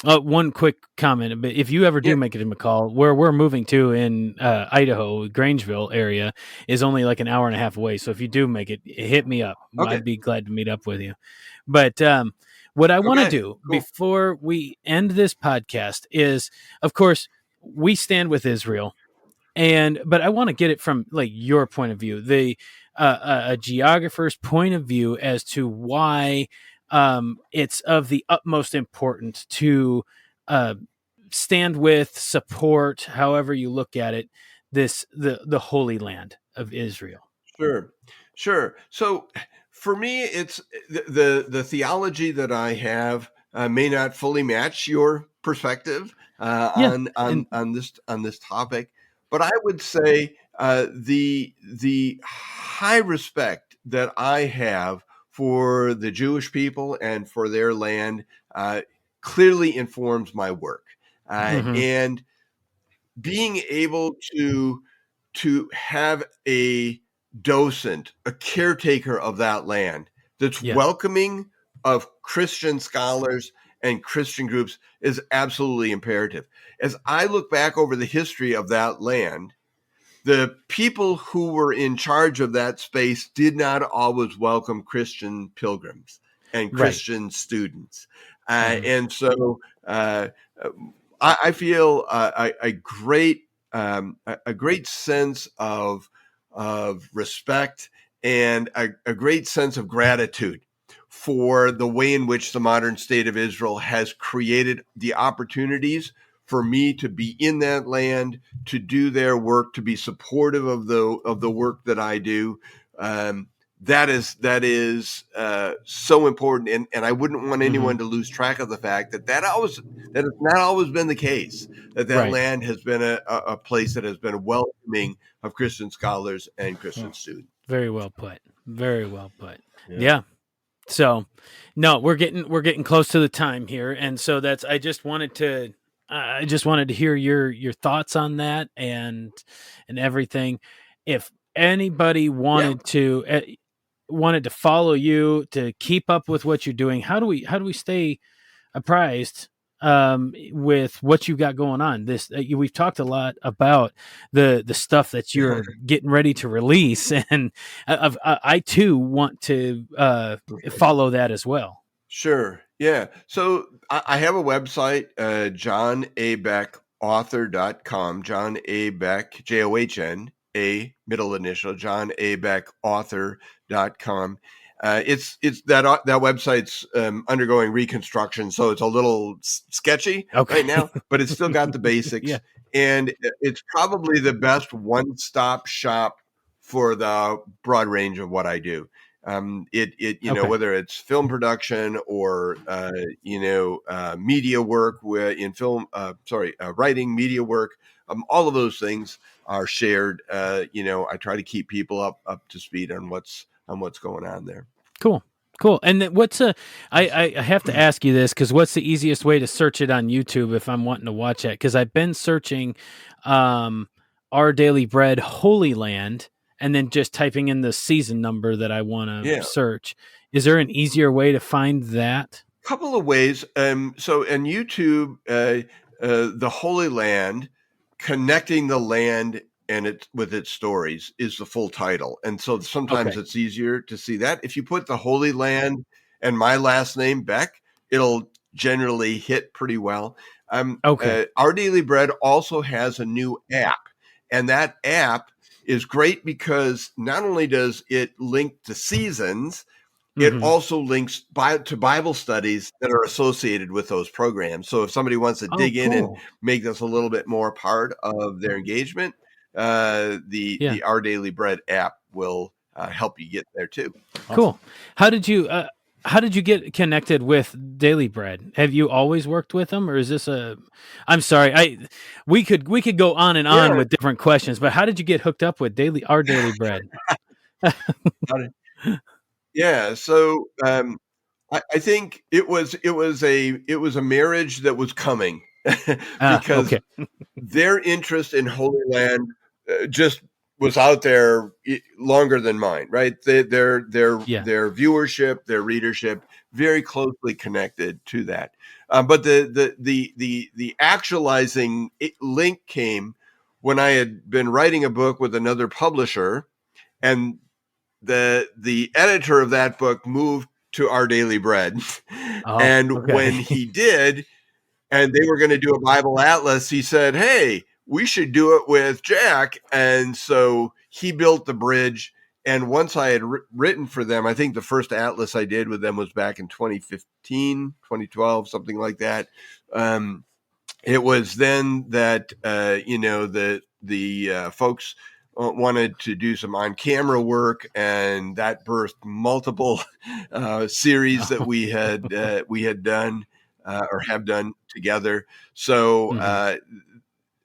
A: one quick comment, but if you ever do make it to McCall, where we're moving to in Idaho, Grangeville area is only like an hour and a half away. So if you do make it, hit me up.
B: Okay.
A: I'd be glad to meet up with you. But what I want to do before we end this podcast is, of course, we stand with Israel. But I want to get it from like your point of view, a geographer's point of view as to why it's of the utmost importance to stand with, support, however you look at it, the Holy Land of Israel.
B: Sure. So for me, it's the theology that I have may not fully match your perspective
A: Yeah, and
B: on this topic, but I would say the high respect that I have for the Jewish people and for their land uh, clearly informs my work,
A: mhm,
B: and being able to have a docent, a caretaker of that land that's
A: yeah,
B: welcoming of Christian scholars and Christian groups is absolutely imperative. As I look back over the history of that land, the people who were in charge of that space did not always welcome Christian pilgrims and
A: right.
B: Christian students.
A: Mhm,
B: And so uh, I feel a great sense of respect and a great sense of gratitude for the way in which the modern state of Israel has created the opportunities for me to be in that land, to do their work, to be supportive of the work that I do. Um, that is so important, and I wouldn't want anyone
A: mhm,
B: to lose track of the fact that has not always been the case. That
A: right.
B: land has been a place that has been welcoming of Christian scholars and
C: Oh,
B: Christian students.
A: Very well put. Very well put.
C: yeah.
A: Yeah. So, no, we're getting close to the time here, and so that's I just wanted to hear your thoughts on that and everything. If anybody
B: Yeah,
A: wanted to follow you to keep up with what you're doing, how do we stay apprised with what you got going on? We've talked a lot about the stuff that you're getting ready to release, and I too want to follow that as well.
B: sure. Yeah. So I have a website, johnabeckauthor.com, John A. Beck, John, a middle initial, John A. Beck author.com. It's that website's undergoing reconstruction, so it's a little sketchy right
A: Okay.
B: now, but it's still got the
A: Yeah.
B: basics, and it's probably the best one-stop shop for the broad range of what I do.
A: Okay.
B: Whether it's film production or media work in film, writing, media work, all of those things are shared. I try to keep people up to speed on what's going on there.
A: Cool. Cool. And then I have to ask you this because what's the easiest way to search it on YouTube if I'm wanting to watch it? Because I've been searching um, Our Daily Bread Holy Land and then just typing in the season number that I want to
B: Yeah,
A: search. Is there an easier way to find that?
B: couple of ways. So in YouTube, the Holy Land, connecting the land and it with its stories is the full title, and so sometimes
A: Okay.
B: it's easier to see that. If you put the Holy Land and my last name Beck, it'll generally hit pretty well.
A: Okay.
B: Our Daily Bread also has a new app, and that app is great because not only does it link to seasons, it
A: Hmm.
B: also links to Bible studies that are associated with those programs. So if somebody wants to
A: Oh,
B: dig in and
A: cool.
B: make this a little bit more part of their engagement,
A: Yeah.
B: the Our Daily Bread app will help you get there too.
C: Awesome.
A: Cool. How did you how did you get connected with Daily Bread? Have you always worked with them, or is this a? I'm sorry, we could go on and on
B: Yeah,
A: with different questions, but how did you get hooked up with Our Daily Bread?
B: yeah. So I think it was a marriage that was coming
A: Ah,
B: because
A: okay,
B: their interest in Holy Land just was out there longer than mine, right?
A: yeah,
B: Their viewership, their readership, very closely connected to that. But the actualizing link came when I had been writing a book with another publisher, and the editor of that book moved to Our Daily Bread,
A: oh,
B: and
A: okay,
B: when he did, and they were going to do a Bible atlas, he said, "Hey, we should do it with Jack." And so he built the bridge. And once I had written for them, I think the first atlas I did with them was back in 2015, 2012, something like that. Um, it was then that the folks wanted to do some on-camera work, and that birthed multiple series that we had done or have done together. So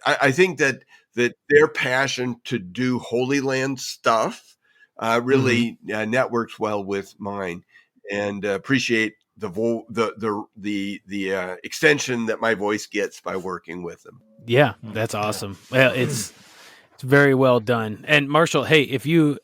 B: I think that their passion to do Holy Land stuff really networks well with mine, and appreciate the extension that my voice gets by working with them.
A: Yeah, that's awesome. Well, it's very well done. And Marshall, hey, if you,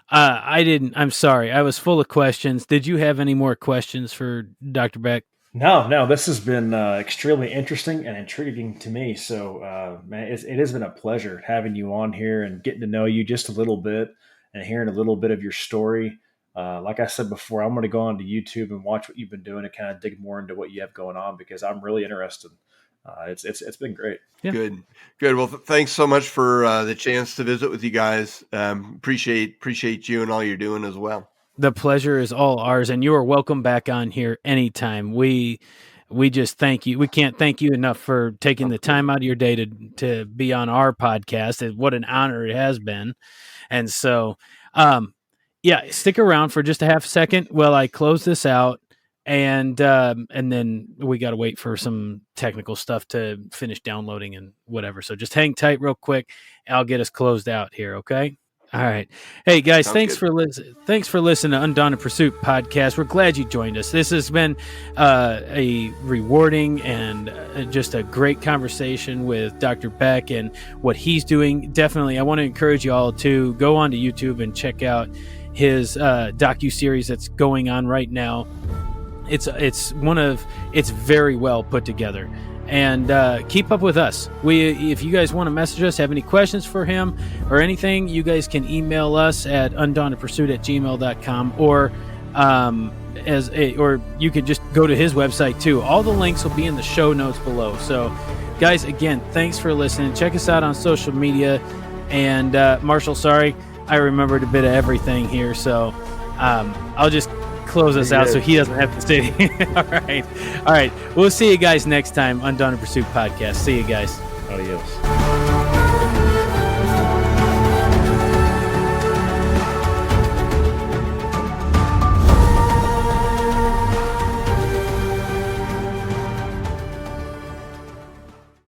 A: I'm sorry, I was full of questions. Did you have any more questions for Dr. Beck?
C: No, this has been extremely interesting and intriguing to me. So, man, it has been a pleasure having you on here and getting to know you just a little bit and hearing a little bit of your story. Like I said before, I'm going to go onto YouTube and watch what you've been doing and kind of dig more into what you have going on, because I'm really interested. It's been great.
A: Yeah.
B: Good. Well, thanks so much for the chance to visit with you guys. Appreciate you and all you're doing as well.
A: The pleasure is all ours, and you are welcome back on here anytime. We just thank you. We can't thank you enough for taking the time out of your day to be on our podcast. What an honor it has been. And so, yeah, stick around for just a half a second while I close this out, and then we got to wait for some technical stuff to finish downloading and whatever. So just hang tight real quick. I'll get us closed out here, okay? All right. Hey, guys, thanks for listening to Undaunted Pursuit podcast. We're glad you joined us. This has been a rewarding and just a great conversation with Dr. Beck and what he's doing. Definitely, I want to encourage you all to go onto YouTube and check out his docu-series that's going on right now. It's very well put together. And keep up with us. If you guys want to message us, have any questions for him or anything, you guys can email us at undauntedpursuit@gmail.com, or you could just go to his website too. All the links will be in the show notes below. So, guys, again, thanks for listening. Check us out on social media. And Marshall, sorry, I remembered a bit of everything here, so I'll just close us out so he doesn't have to say all right, we'll see you guys next time. Undaunted Pursuit podcast. See you guys.
C: Adios.